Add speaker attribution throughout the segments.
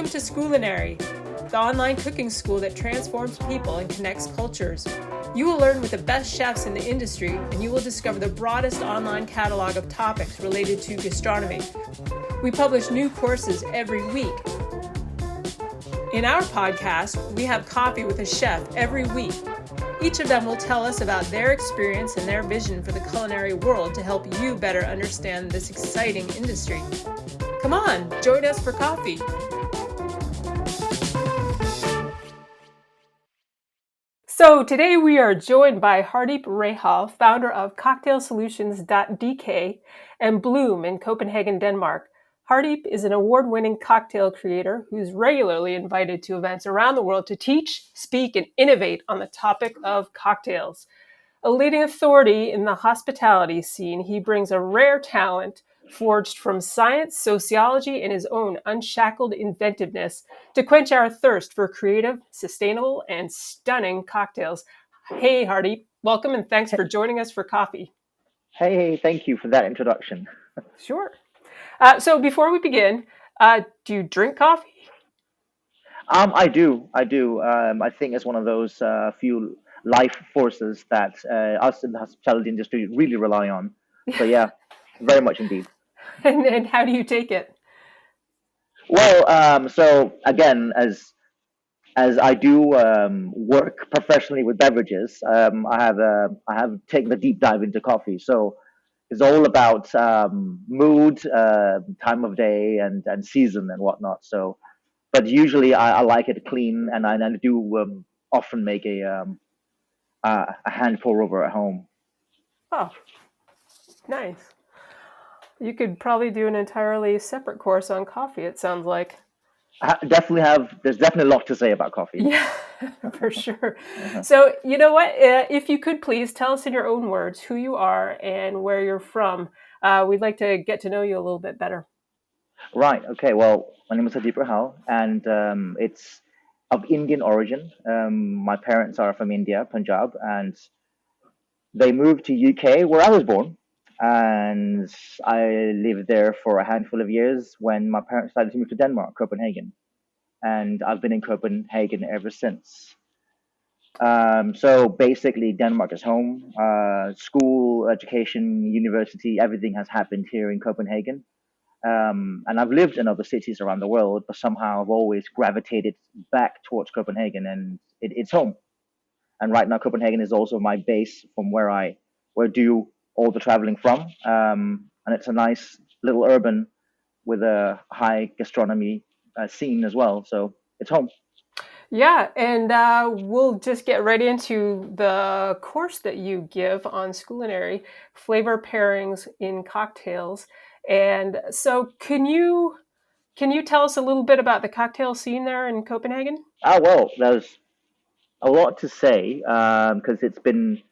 Speaker 1: Welcome to Scoolinary, the online cooking school that transforms people and connects cultures. You will learn with the best chefs in the industry, and you will discover the broadest online catalog of topics related to gastronomy. We publish new courses every week. In our podcast, we have coffee with a chef every week. Each of them will tell us about their experience and their vision for the culinary world to help you better understand this exciting industry. Come on, join us for coffee. So today we are joined by Hardeep Rehal, founder of cocktailsolutions.dk and Bloom in Copenhagen, Denmark. Hardeep is an award-winning cocktail creator who's regularly invited to events around the world to teach, speak, and innovate on the topic of cocktails. A leading authority in the hospitality scene, he brings a rare talent forged from science, sociology, and his own unshackled inventiveness to quench our thirst for creative, sustainable, and stunning cocktails. Hey, Hardeep, welcome and thanks for joining us for coffee.
Speaker 2: Hey, thank you for that introduction.
Speaker 1: Sure. So before we begin, do you drink coffee?
Speaker 2: I do. I think it's one of those few life forces that us in the hospitality industry really rely on. So yeah, very much indeed.
Speaker 1: And how do you take it?
Speaker 2: Well, so again, as I do work professionally with beverages, I have taken a deep dive into coffee. So it's all about mood, time of day, and season and whatnot. So, but usually I like it clean, and I do often make a hand pour over at home.
Speaker 1: Oh, nice. You could probably do an entirely separate course on coffee, it sounds like.
Speaker 2: There's definitely a lot to say about coffee.
Speaker 1: Yeah, for sure. So, you know what? If you could please tell us in your own words who you are and where you're from. We'd like to get to know you a little bit better.
Speaker 2: Right. Okay. Well, my name is Hardeep Rehal, and it's of Indian origin. My parents are from India, Punjab, and they moved to UK where I was born, and I lived there for a handful of years when my parents decided to move to Denmark, Copenhagen, and I've been in Copenhagen ever since. So basically, Denmark is home. School, education, university, everything has happened here in Copenhagen. And I've lived in other cities around the world, but somehow I've always gravitated back towards Copenhagen, and it's home. And right now, Copenhagen is also my base from where I do all the traveling from. And it's a nice little urban with a high gastronomy scene as well. So it's home.
Speaker 1: Yeah, and we'll just get right into the course that you give on Scoolinary, flavor pairings in cocktails. And so can you tell us a little bit about the cocktail scene there in Copenhagen?
Speaker 2: Well, there's a lot to say because it's been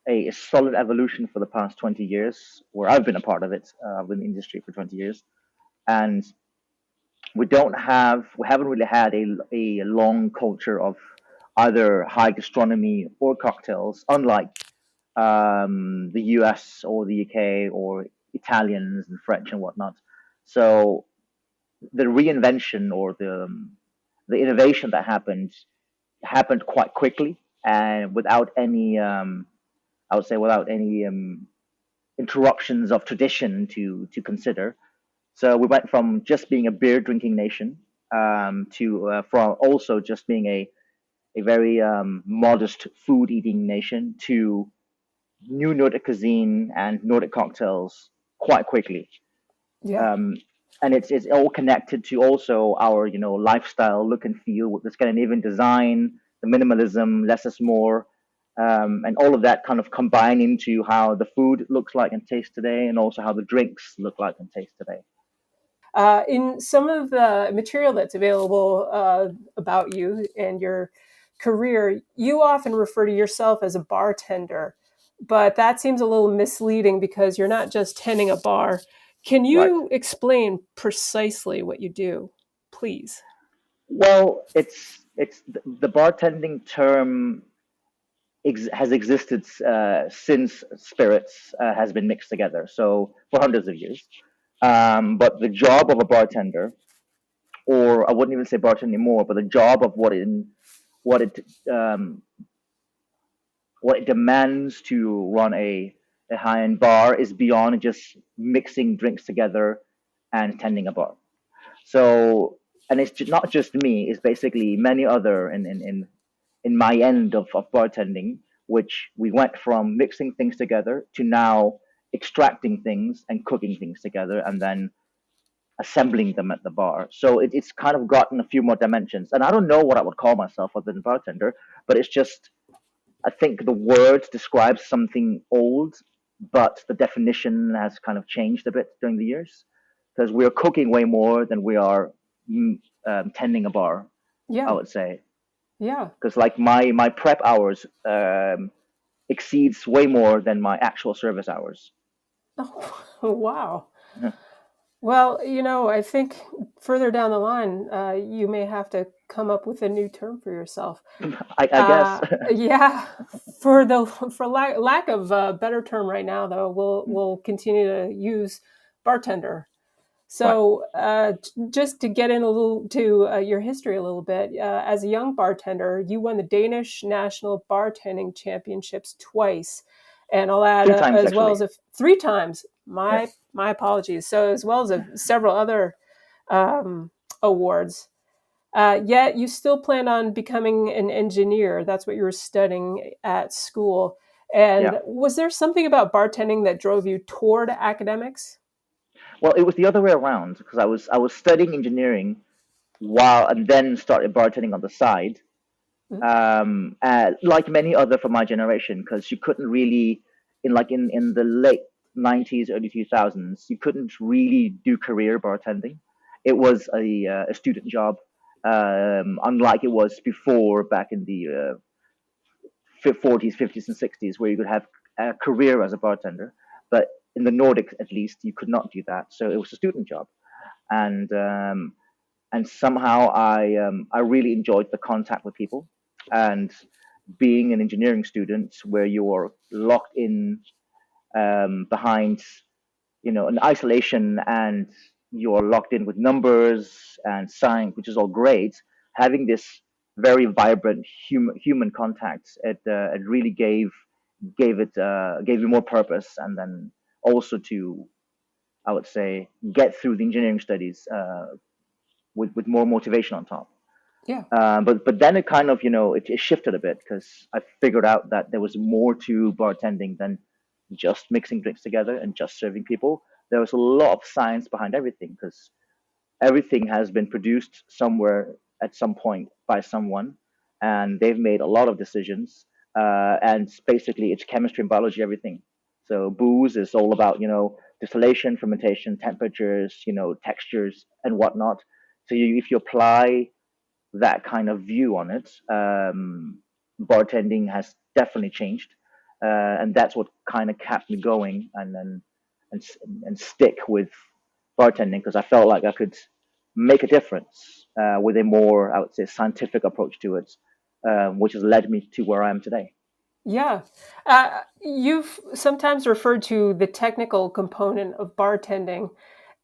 Speaker 2: a solid evolution for the past 20 years, where I've been a part of it. I've been in the industry for 20 years. And we haven't really had a long culture of either high gastronomy or cocktails, unlike the US or the UK or Italians and French and whatnot. So the reinvention or the innovation that happened quite quickly and without any I would say without any interruptions of tradition to consider. So we went from just being a beer drinking nation to from also just being a very modest food eating nation to new Nordic cuisine and Nordic cocktails quite quickly.
Speaker 1: Yeah.
Speaker 2: And it's all connected to also our lifestyle look and feel with the Scandinavian design, the minimalism, less is more, and all of that kind of combine into how the food looks like and tastes today, and also how the drinks look like and taste today.
Speaker 1: In some of the material that's available about you and your career, you often refer to yourself as a bartender, but that seems a little misleading because you're not just tending a bar. Can you explain precisely what you do, please?
Speaker 2: Well, it's the bartending term has existed since spirits has been mixed together, so for hundreds of years. But the job of a bartender or I wouldn't even say bartending anymore, but the job of what it um, what it demands to run a high end bar is beyond just mixing drinks together and tending a bar. So, and it's not just me; it's basically many other in my end of bartending, which we went from mixing things together to now extracting things and cooking things together, and then assembling them at the bar. So it's kind of gotten a few more dimensions. And I don't know what I would call myself other than bartender, but it's just, I think the word describes something old, but the definition has kind of changed a bit during the years because we're cooking way more than we are tending a bar, I
Speaker 1: Yeah.
Speaker 2: would say.
Speaker 1: Yeah.
Speaker 2: Because like my prep hours exceeds way more than my actual service hours.
Speaker 1: Oh, wow. Well, I think further down the line, you may have to come up with a new term for yourself.
Speaker 2: I guess.
Speaker 1: Yeah, for lack of a better term right now, though, we'll continue to use bartender.
Speaker 2: Right.
Speaker 1: So, just to get in a little to your history a little bit, as a young bartender, you won the Danish National Bartending Championships twice, and I'll add,
Speaker 2: Two times
Speaker 1: as well
Speaker 2: actually.
Speaker 1: as three times.
Speaker 2: Yeah.
Speaker 1: My apologies. So, as well as several other um, awards. Yet, you still plan on becoming an engineer. That's what you were studying at school.
Speaker 2: Yeah.
Speaker 1: And was there something about bartending that drove you toward academics?
Speaker 2: Well, it was the other way around because I was studying engineering while and then started bartending on the side. Like many other from my generation, because you couldn't really in the late 90s, early 2000s, you couldn't really do career bartending. It was a student job, unlike it was before back in the 40s, 50s, and 60s, where you could have a career as a bartender. But in the Nordics, at least, you could not do that. So it was a student job, and somehow I really enjoyed the contact with people, and being an engineering student where you're locked in behind an isolation, and you're locked in with numbers and science, which is all great. Having this very vibrant human contact, it really gave you more purpose, and then also to, I would say, get through the engineering studies with more motivation on top.
Speaker 1: Yeah.
Speaker 2: But then it kind of it shifted a bit because I figured out that there was more to bartending than just mixing drinks together and just serving people. There was a lot of science behind everything because everything has been produced somewhere at some point by someone, and they've made a lot of decisions. And basically, it's chemistry and biology, everything. So booze is all about distillation, fermentation, temperatures, textures and whatnot. So if you apply that kind of view on it, bartending has definitely changed, and that's what kind of kept me going, and and stick with bartending because I felt like I could make a difference with a more, I would say, scientific approach to it, which has led me to where I am today.
Speaker 1: Yeah. You've sometimes referred to the technical component of bartending.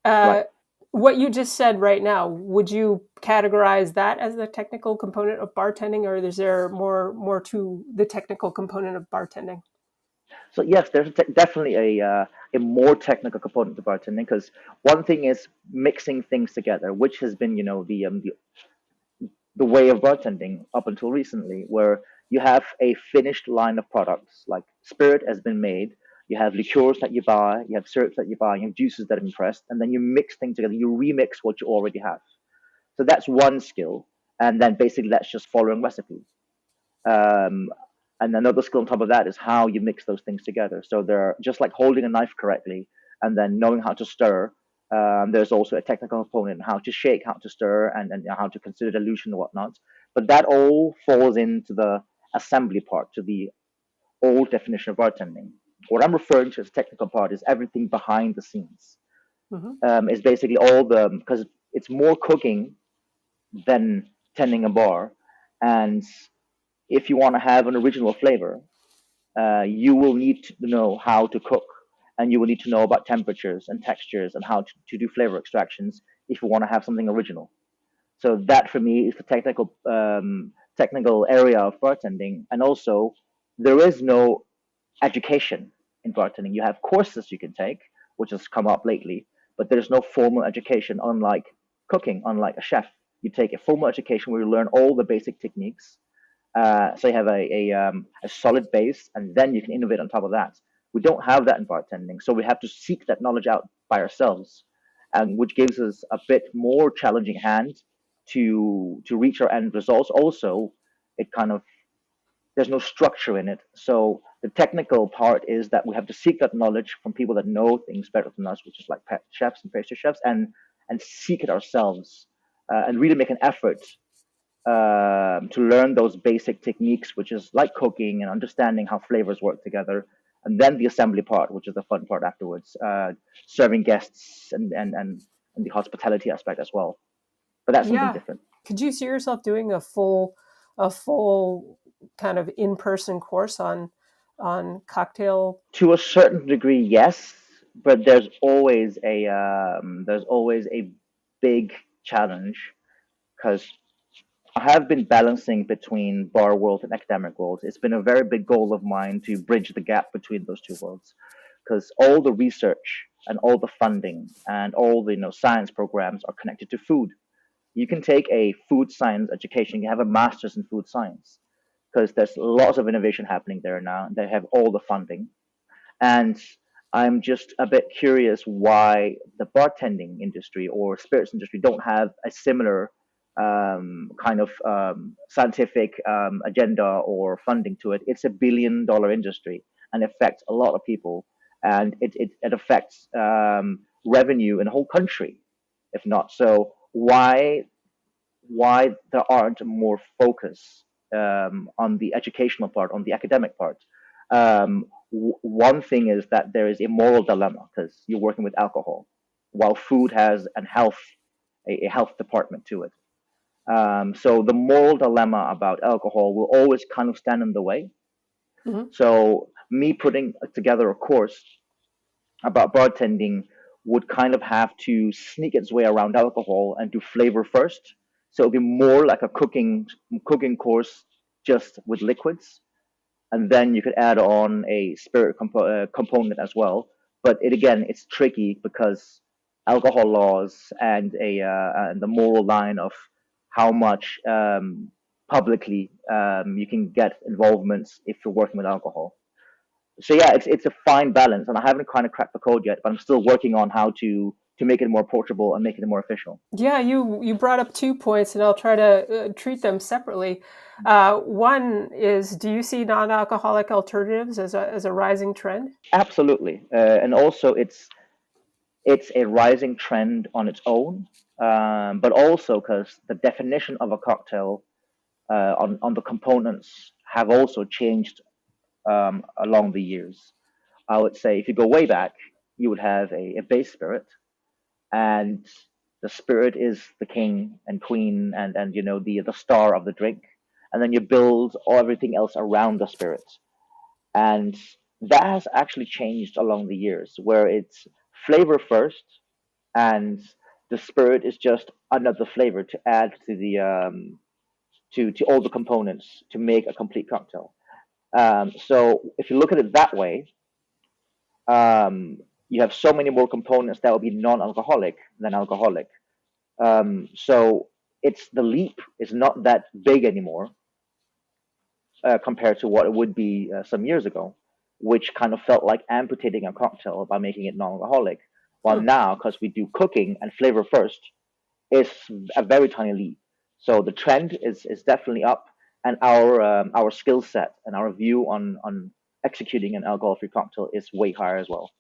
Speaker 2: Right.
Speaker 1: Uh, what you just said right now, would you categorize that as the technical component of bartending, or is there more to the technical component of bartending?
Speaker 2: So yes, there's definitely a more technical component to bartending because one thing is mixing things together, which has been the way of bartending up until recently, where you have a finished line of products, like spirit has been made, you have liqueurs that you buy, you have syrups that you buy, you have juices that have been pressed, and then you mix things together, you remix what you already have. So that's one skill, and then basically that's just following recipe. Um, and another skill on top of that is how you mix those things together. So they're just like holding a knife correctly and then knowing how to stir. There's also a technical component, how to shake, how to stir, and how to consider dilution and whatnot. But that all falls into the assembly part, to the old definition of bartending. What I'm referring to as technical part is everything behind the scenes.
Speaker 1: Hmm.
Speaker 2: Is basically all because it's more cooking than tending a bar. And if you want to have an original flavor, you will need to know how to cook, and you will need to know about temperatures and textures and how to do flavor extractions if you want to have something original. So that for me is the technical area of bartending. And also, there is no education in bartending. You have courses you can take, which has come up lately, but there's no formal education. Unlike cooking, unlike a chef, you take a formal education where you learn all the basic techniques. So you have a solid base, and then you can innovate on top of that. We don't have that in bartending, so we have to seek that knowledge out by ourselves, and which gives us a bit more challenging hand to reach our end results. Also, it kind of there's no structure in it. So the technical part is that we have to seek that knowledge from people that know things better than us, which is like chefs and pastry chefs, and seek it ourselves, and really make an effort to learn those basic techniques, which is like cooking and understanding how flavors work together. And then the assembly part, which is the fun part afterwards, serving guests and the hospitality aspect as well. But that's something
Speaker 1: Yeah.
Speaker 2: different.
Speaker 1: Could you see yourself doing a full kind of in-person course on cocktail?
Speaker 2: To a certain degree, yes, but there's always a big challenge because I have been balancing between bar world and academic world. It's been a very big goal of mine to bridge the gap between those two worlds, because all the research and all the funding and all the science programs are connected to food. You can take a food science education, you have a master's in food science, because there's lots of innovation happening there now. They have all the funding, and I'm just a bit curious why the bartending industry or spirits industry don't have a similar kind of scientific agenda or funding to it. It's a $1 billion industry and affects a lot of people, and it affects revenue in a whole country, if not. So why there aren't more focus on the educational part, on the academic part. One thing is that there is a moral dilemma because you're working with alcohol, while food has a health department to it. So the moral dilemma about alcohol will always kind of stand in the way.
Speaker 1: Mhm.
Speaker 2: So me putting together a course about bartending would kind of have to sneak its way around alcohol and do flavor first. So it'd be more like a cooking course just with liquids, and then you could add on a component as well. But it's tricky because alcohol laws and the moral line of how much publicly you can get involvements if you're working with alcohol. So yeah, it's a fine balance, and I haven't kind of cracked the code yet, but I'm still working on how to make it more approachable and make it more official.
Speaker 1: Yeah, you brought up 2 points, and I'll try to treat them separately. One is, do you see non-alcoholic alternatives as a rising trend?
Speaker 2: Absolutely, and also it's a rising trend on its own, but also because the definition of a cocktail on the components have also changed along the years. I would say if you go way back, you would have a base spirit, and the spirit is the king and queen and the star of the drink, and then you build everything else around the spirit, and that has actually changed along the years, where it's flavor first, and the spirit is just another flavor to add to the to all the components to make a complete cocktail. So if you look at it that way, you have so many more components that will be non-alcoholic than alcoholic. So it's the leap is not that big anymore compared to what it would be some years ago, which kind of felt like amputating a cocktail by making it non-alcoholic. While
Speaker 1: Hmm.
Speaker 2: now, because we do cooking and flavor first, it's a very tiny leap. So the trend is definitely up, and our skill set and our view on executing an alcohol-free cocktail is way higher as well.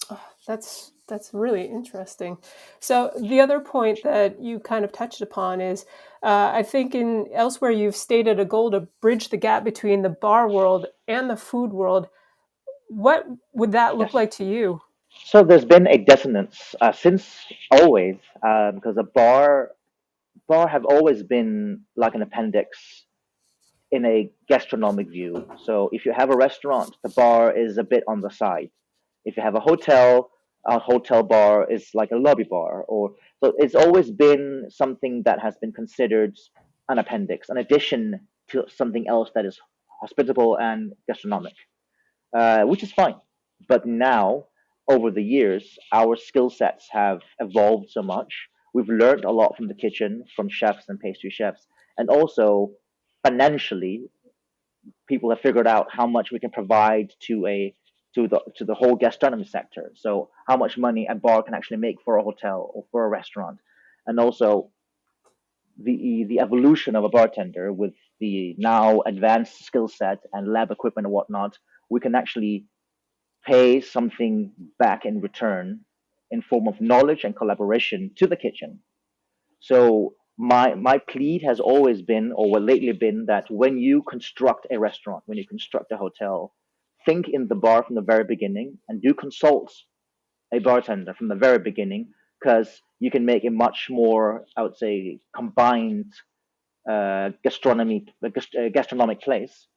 Speaker 1: Oh, that's really interesting. So the other point that you kind of touched upon is, I think in elsewhere you've stated a goal to bridge the gap between the bar world and the food world. What would that look
Speaker 2: Yes.
Speaker 1: like to you?
Speaker 2: So there's been a dissonance since always, because a bar have always been like an appendix in a gastronomic view. So if you have a restaurant, the bar is a bit on the side. If you have a hotel, A hotel bar is like a lobby bar, or so it's always been something that has been considered an appendix, an addition to something else that is hospitable and gastronomic, which is fine. But now, over the years, our skill sets have evolved so much. We've learned a lot from the kitchen, from chefs and pastry chefs, and also financially, people have figured out how much we can provide to the whole gastronomy sector. So how much money a bar can actually make for a hotel or for a restaurant, and also the evolution of a bartender with the now advanced skill set and lab equipment and whatnot. We can actually pay something back in return in form of knowledge and collaboration to the kitchen. So my plea has always been, or well, lately been, that when you construct a restaurant, when you construct a hotel, think in the bar from the very beginning and do consult a bartender from the very beginning, because you can make a much more, I would say, combined gastronomic place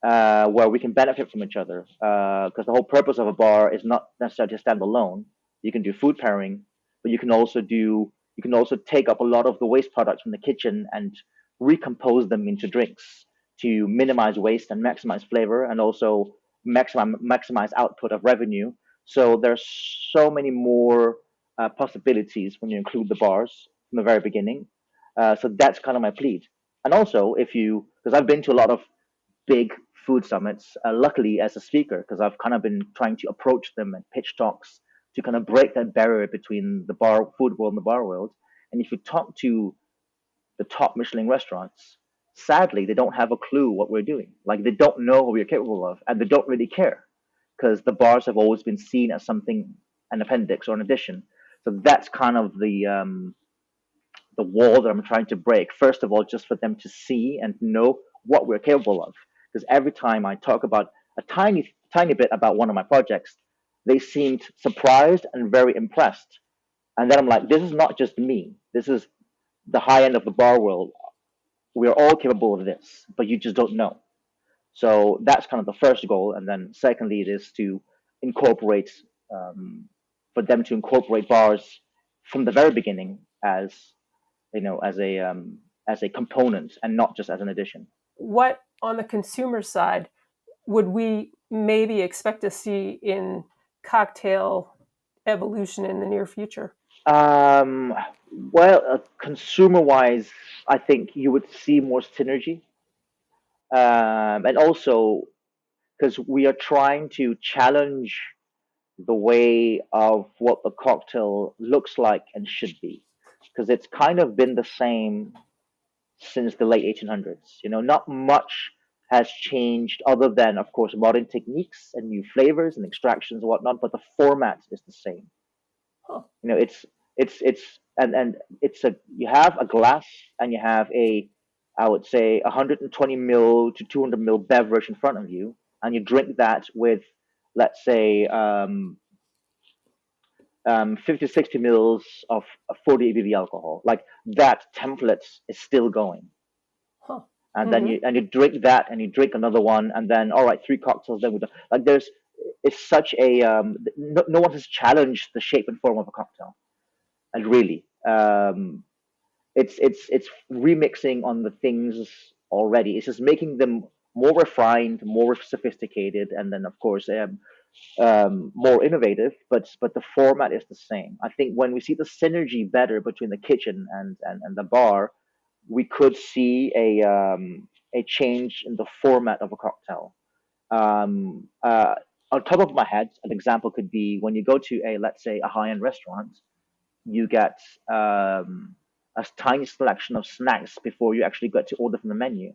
Speaker 2: where we can benefit from each other. Because the whole purpose of a bar is not necessarily to stand alone. You can do food pairing, but you can also take up a lot of the waste products from the kitchen and recompose them into drinks to minimize waste and maximize flavor, and also maximize output of revenue. So there's so many more possibilities when you include the bars from the very beginning. So that's kind of my plea. And also, if you, because I've been to a lot of big food summits, luckily as a speaker, because I've kind of been trying to approach them and pitch talks to kind of break that barrier between the bar food world and the bar world. And if you talk to the top Michelin restaurants, sadly, they don't have a clue what we're doing. Like, they don't know what we're capable of, and they don't really care, because the bars have always been seen as something, an appendix or an addition. So that's kind of the wall that I'm trying to break. First of all, just for them to see and know what we're capable of. Because every time I talk about a tiny bit about one of my projects, they seemed surprised and very impressed. And then I'm like, this is not just me. This is the high end of the bar world. We are all capable of this, but you just don't know. So that's kind of the first goal. And then secondly, it is to incorporate, um, for them to incorporate bars from the very beginning as, as a component and not just as an addition.
Speaker 1: What on the consumer side would we maybe expect to see in cocktail evolution in the near future?
Speaker 2: Um, well, consumer wise, I think you would see more synergy, and also because we are trying to challenge the way of what the cocktail looks like and should be, because it's kind of been the same since the late 1800s. Not much has changed other than, of course, modern techniques and new flavors and extractions and whatnot, but the format is the same.
Speaker 1: Huh.
Speaker 2: It's and it's a you have a glass and you have a, I would say, 120 mil to 200 mil beverage in front of you, and you drink that with, let's say, 50 60 mils of 40 ABV alcohol. Like, that template is still going.
Speaker 1: Huh.
Speaker 2: And then
Speaker 1: Mm-hmm.
Speaker 2: you drink that and you drink another one, and then all right, three cocktails, then we do, like, there's it's such a no one has challenged the shape and form of a cocktail. And really, it's remixing on the things already. It's just making them more refined, more sophisticated, and then of course more innovative. But the format is the same. I think when we see the synergy better between the kitchen and the bar, we could see a change in the format of a cocktail. On top of my head, an example could be when you go to a, let's say, a high end restaurant, you get a tiny selection of snacks before you actually get to order from the menu.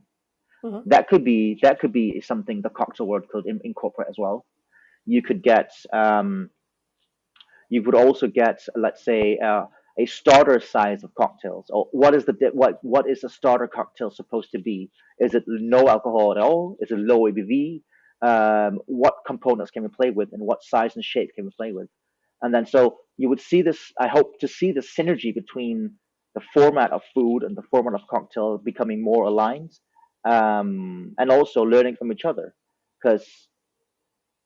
Speaker 1: Mm-hmm.
Speaker 2: That could be something the cocktail world could incorporate as well. You could get you would also get, let's say, a starter size of cocktails. Or what is a starter cocktail supposed to be? Is it no alcohol at all? Is it low ABV? What components can we play with, and what size and shape can we play with? And then so you would see this. I hope to see the synergy between the format of food and the format of cocktail becoming more aligned, and also learning from each other, because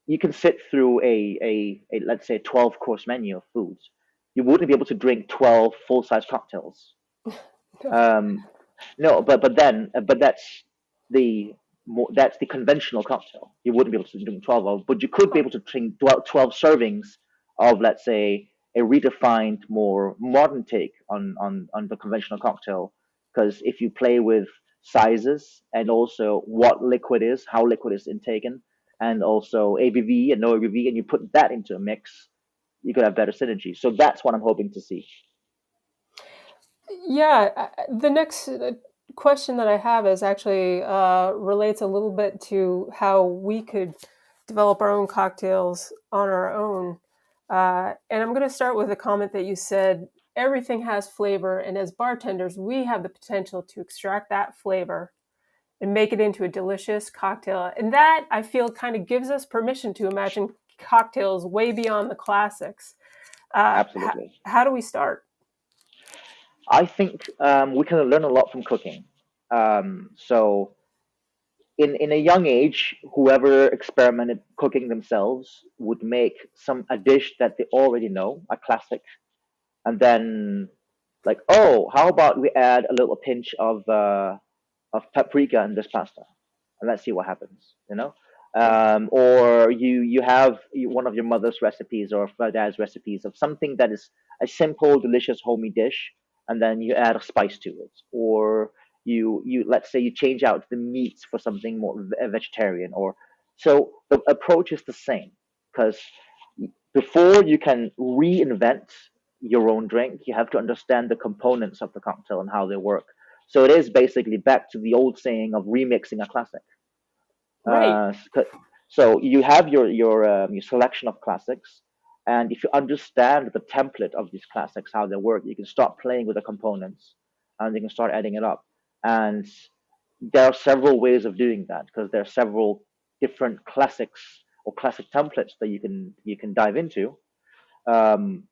Speaker 2: you can sit through a let's say 12-course menu of foods. You wouldn't be able to drink 12 full-size cocktails. Um, no, but that's the conventional cocktail. You wouldn't be able to drink 12 of, but you could be able to drink 12 servings of, let's say, a redefined, more modern take on the conventional cocktail. Because if you play with sizes and also what liquid is, how liquid is intaken, and also ABV and no ABV, and you put that into a mix, you could have better synergy. So that's what I'm hoping to see.
Speaker 1: Yeah, the next question that I have is actually relates a little bit to how we could develop our own cocktails on our own. And I'm going to start with a comment that you said everything has flavor, and as bartenders, we have the potential to extract that flavor and make it into a delicious cocktail. And that I feel kind of gives us permission to imagine cocktails way beyond the classics.
Speaker 2: Absolutely.
Speaker 1: How do we start?
Speaker 2: I think we can learn a lot from cooking. So in a young age, whoever experimented cooking themselves would make a dish that they already know, a classic, and then like, oh, how about we add a little pinch of paprika in this pasta, and let's see what happens. Or you have one of your mother's recipes or dad's recipes of something that is a simple, delicious, homey dish, and then you add a spice to it, or you let's say you change out the meats for something more vegetarian, or so the approach is the same because before you can reinvent your own drink, you have to understand the components of the cocktail and how they work. So it is basically back to the old saying of remixing a classic.
Speaker 1: Right.
Speaker 2: Uh, so you have your selection of classics, and if you understand the template of these classics, how they work, you can start playing with the components, and you can start adding it up. And there are several ways of doing that because there are several different classics or classic templates that you can dive into. Um,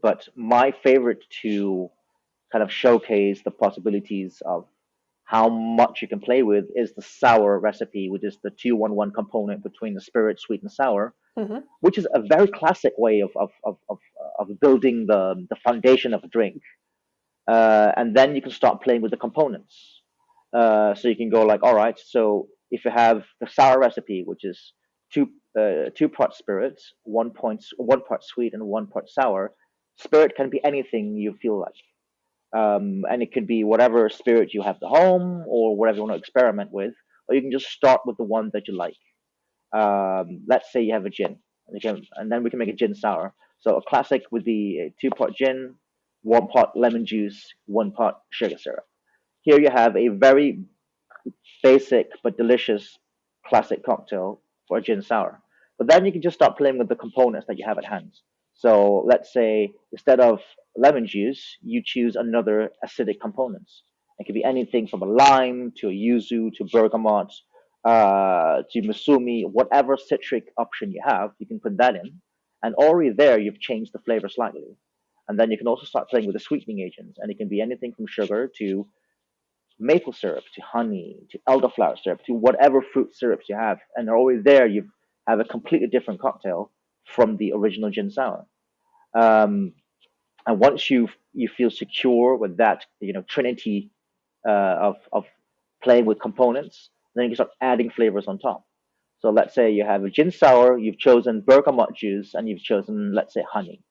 Speaker 2: but my favorite to kind of showcase the possibilities of how much you can play with is the sour recipe, which is the 2-1-1 component between the spirit, sweet, and sour,
Speaker 1: Mm-hmm.
Speaker 2: which is a very classic way of building the foundation of a drink. And then you can start playing with the components. So you can go like, all right, so if you have the sour recipe, which is two part spirit, 1 part sweet, and 1 part sour, spirit can be anything you feel like. And it could be whatever spirit you have at home or whatever you want to experiment with, or you can just start with the one that you like. Let's say you have a gin, and then we can make a gin sour. So a classic would be a 2-part gin, 1 part lemon juice, 1 part sugar syrup. Here you have a very basic but delicious classic cocktail for a gin sour. But then you can just start playing with the components that you have at hand. So let's say instead of lemon juice, you choose another acidic components. It could be anything from a lime to a yuzu to bergamot to musumi, whatever citric option you have, you can put that in. And already there, you've changed the flavor slightly. And then you can also start playing with the sweetening agents. And it can be anything from sugar to maple syrup to honey to elderflower syrup to whatever fruit syrups you have, and already there you have a completely different cocktail from the original gin sour. Um, and once you feel secure with that, trinity of playing with components, then you can start adding flavors on top. So let's say you have a gin sour, you've chosen bergamot juice, and you've chosen, let's say, honey.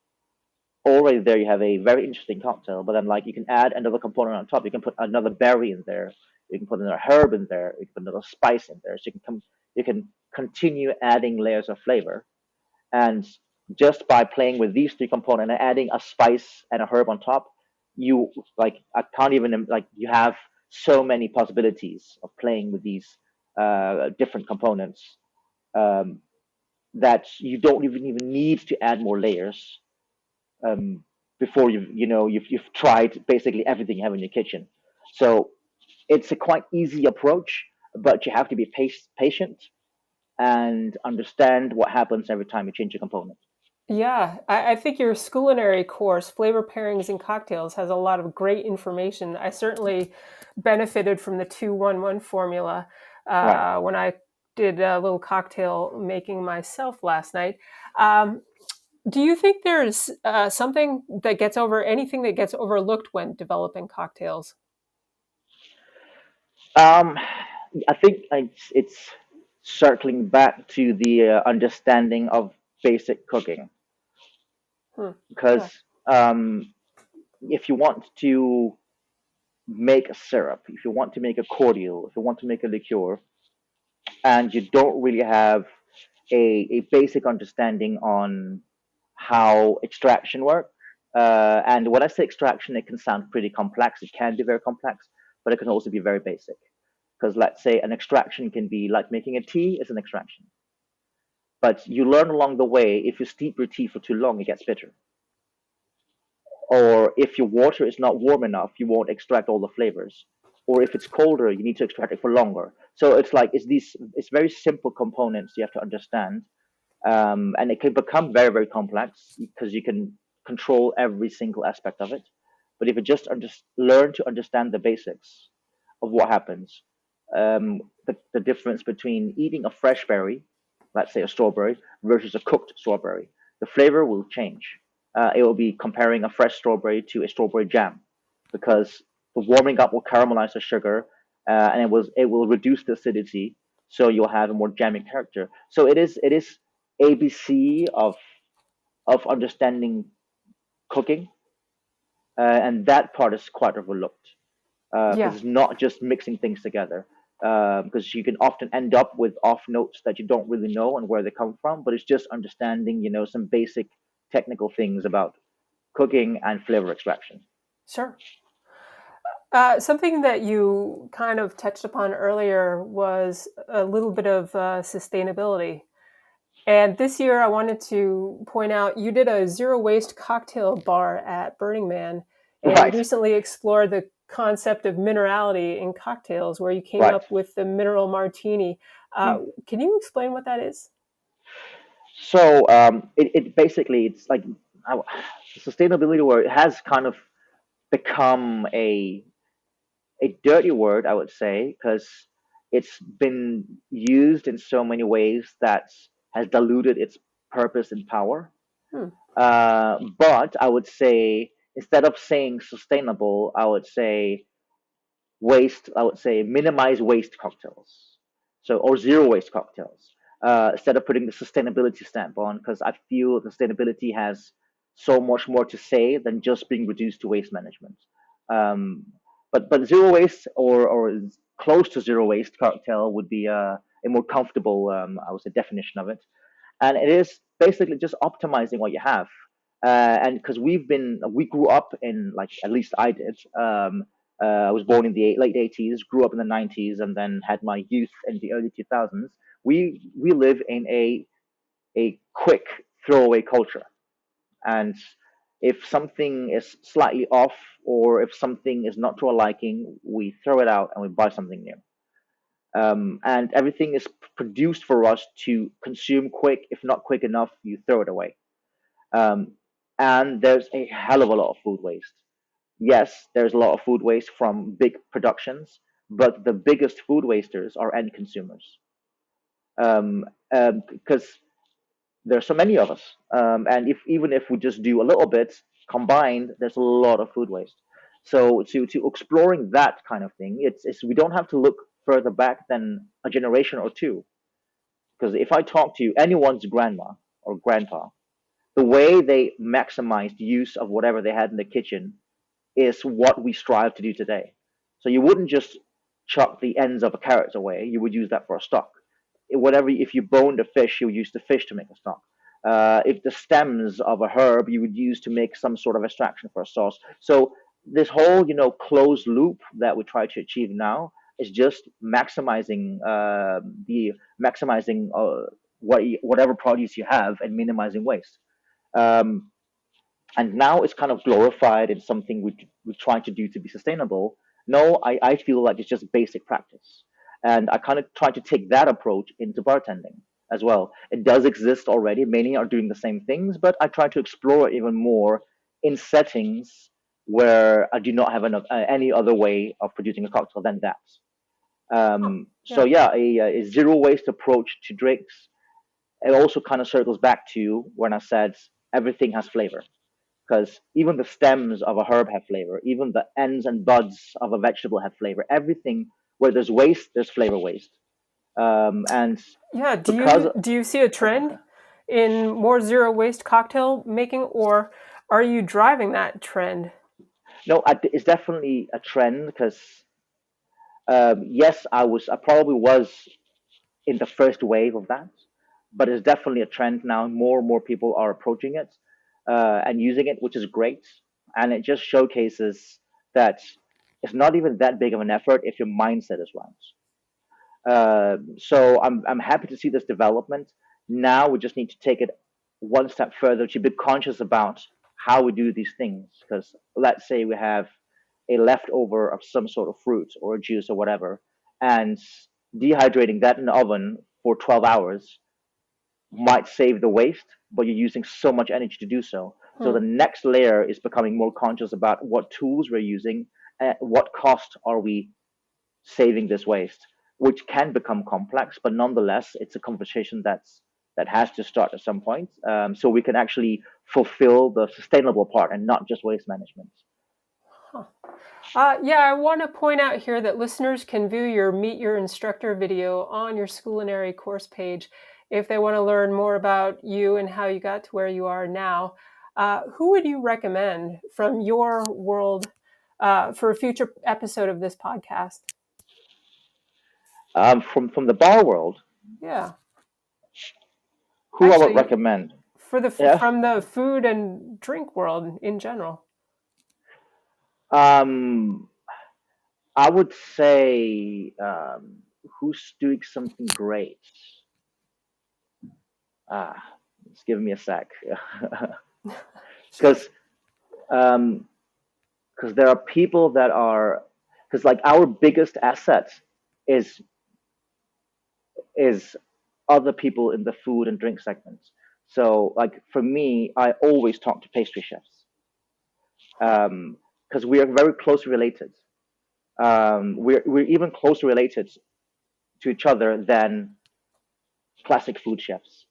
Speaker 2: Already there you have a very interesting cocktail, but then like you can add another component on top. You can put another berry in there, you can put another herb in there, you can put another spice in there, so you can continue adding layers of flavor. And just by playing with these three components and adding a spice and a herb on top, you like I can't even like you have so many possibilities of playing with these different components, um, that you don't even need to add more layers, um, before you've tried basically everything you have in your kitchen. So it's a quite easy approach, but you have to be patient and understand what happens every time you change a component.
Speaker 1: Yeah, I think your Scoolinary course, Flavor Pairings and Cocktails, has a lot of great information. I certainly benefited from the 2-1-1 formula
Speaker 2: Right.
Speaker 1: when I did a little cocktail making myself last night. Um, do you think there's anything that gets overlooked when developing cocktails?
Speaker 2: Um, I think it's circling back to the understanding of basic cooking
Speaker 1: Hmm.
Speaker 2: because
Speaker 1: Yeah.
Speaker 2: um, if you want to make a syrup, if you want to make a cordial, if you want to make a liqueur, and you don't really have a basic understanding on how extraction works. And when I say extraction, it can sound pretty complex. It can be very complex, but it can also be very basic. Because let's say an extraction can be like making a tea is an extraction. But you learn along the way, if you steep your tea for too long, it gets bitter. Or if your water is not warm enough, you won't extract all the flavors. Or if it's colder, you need to extract it for longer. So it's very simple components you have to understand, and it can become very very complex because you can control every single aspect of it. But if you just learn to understand the basics of what happens, the difference between eating a fresh berry, let's say a strawberry, versus a cooked strawberry, the flavor will change. It will be comparing a fresh strawberry to a strawberry jam because the warming up will caramelize the sugar, and it will reduce the acidity, so you'll have a more jammy character. So it is ABC of understanding cooking, and that part is quite overlooked because
Speaker 1: Yeah.
Speaker 2: it's not just mixing things together. Because you can often end up with off notes that you don't really know and where they come from, but it's just understanding, some basic technical things about cooking and flavor extraction.
Speaker 1: Sure. Something that you kind of touched upon earlier was a little bit of sustainability. And this year, I wanted to point out you did a zero waste cocktail bar at Burning Man, and you
Speaker 2: Right,
Speaker 1: recently explored the concept of minerality in cocktails, where you came
Speaker 2: right.
Speaker 1: up with the mineral martini.
Speaker 2: Mm.
Speaker 1: Can you explain what that is?
Speaker 2: So it basically it's like uh, sustainability word has kind of become a dirty word, I would say, because it's been used in so many ways that has diluted its purpose and power.
Speaker 1: Hmm.
Speaker 2: But I would say instead of saying sustainable, I would say waste. I would say minimize waste cocktails. So or zero waste cocktails. Instead of putting the sustainability stamp on, because I feel sustainability has so much more to say than just being reduced to waste management. Um, but zero waste or close to zero waste cocktail would be a more comfortable, I would say, definition of it. And it is basically just optimizing what you have. And because we grew up in, like, at least I did. I was born in the late 80s, grew up in the 90s, and then had my youth in the early 2000s. We live in a quick throwaway culture, and if something is slightly off or if something is not to our liking, we throw it out and we buy something new. And everything is produced for us to consume quick. If not quick enough, you throw it away. Um, and there's a hell of a lot of food waste. Yes, there's a lot of food waste from big productions, but the biggest food wasters are end consumers. Because there's so many of us, and if even if we just do a little bit combined, there's a lot of food waste. So to exploring that kind of thing, it's we don't have to look further back than a generation or two. Because if I talk to anyone's grandma or grandpa, the way they maximized use of whatever they had in the kitchen is what we strive to do today. So you wouldn't just chuck the ends of a carrot away; you would use that for a stock. Whatever, if you boned a fish, you would use the fish to make a stock. If the stems of a herb, you would use to make some sort of extraction for a sauce. So this whole, closed loop that we try to achieve now is just the maximizing whatever produce you have and minimizing waste. Um, and now it's kind of glorified in something we try to do to be sustainable. No, I feel like it's just basic practice, and I kind of try to take that approach into bartending as well. It does exist already, many are doing the same things, but I try to explore it even more in settings where I do not have any other way of producing a cocktail than that. So yeah, a zero waste approach to drinks. It also kind of circles back to when I said everything has flavor, because even the stems of a herb have flavor, even the ends and buds of a vegetable have flavor. Everything where there's waste, there's flavor waste. And
Speaker 1: Yeah. Do
Speaker 2: because
Speaker 1: you see a trend in more zero waste cocktail making, or are you driving that trend?
Speaker 2: no, it's definitely a trend because yes, I probably was in the first wave of that, but it's definitely a trend now. More and more people are approaching it and using it, which is great. And it just showcases that it's not even that big of an effort if your mindset is right. So I'm happy to see this development. Now we just need to take it one step further to be conscious about how we do these things. Because let's say we have a leftover of some sort of fruit or juice or whatever, and dehydrating that in the oven for 12 hours might save the waste, but you're using so much energy to do so. So the next layer is becoming more conscious about what tools we're using, and what cost are we saving this waste, which can become complex, but nonetheless, it's a conversation that has to start at some point, so we can actually fulfill the sustainable part and not just waste management.
Speaker 1: Huh. Yeah, I want to point out here that listeners can view your Meet Your Instructor video on your Scoolinary course page if they want to learn more about you and how you got to where you are now. Who would you recommend from your world for a future episode of this podcast?
Speaker 2: From the bar world,
Speaker 1: Yeah,
Speaker 2: who I would
Speaker 1: actually,
Speaker 2: recommend?
Speaker 1: for the
Speaker 2: Yeah.
Speaker 1: from the food and drink world in general.
Speaker 2: Um, I would say who's doing something great. Just give me a sec,
Speaker 1: Sure.
Speaker 2: because um, because there are people that are, because like our biggest asset is is other people in the food and drink segments. So like for me, I always talk to pastry chefs because we are very closely related. We're even closer related to each other than classic food chefs,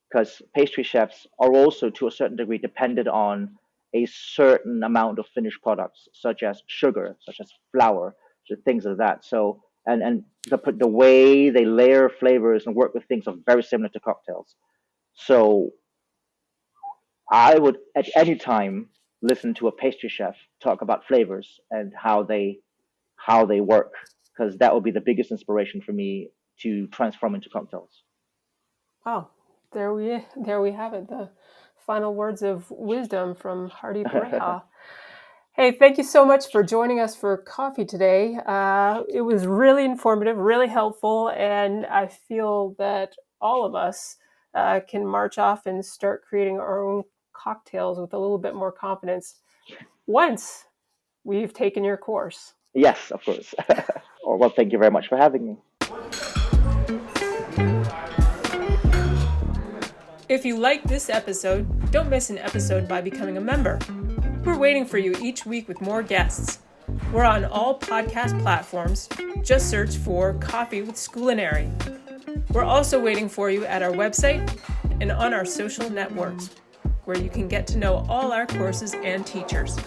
Speaker 2: because pastry chefs are also to a certain degree dependent on a certain amount of finished products, such as sugar, such as flour, so things like that. So and the way they layer flavors and work with things are very similar to cocktails. So I would at any time listen to a pastry chef talk about flavors and how they work, because that would be the biggest inspiration for me to transform into cocktails.
Speaker 1: Oh, there we have it. The final words of wisdom from Hardeep Rehal. Hey, thank you so much for joining us for coffee today. It was really informative, really helpful, and I feel that all of us can march off and start creating our own cocktails with a little bit more confidence once we've taken your course.
Speaker 2: Yes, of course. Or well, thank you very much for having me.
Speaker 1: If you like this episode, don't miss an episode by becoming a member. We're waiting for you each week with more guests. We're on all podcast platforms. Just search for Coffee with Scoolinary. We're also waiting for you at our website and on our social networks, where you can get to know all our courses and teachers.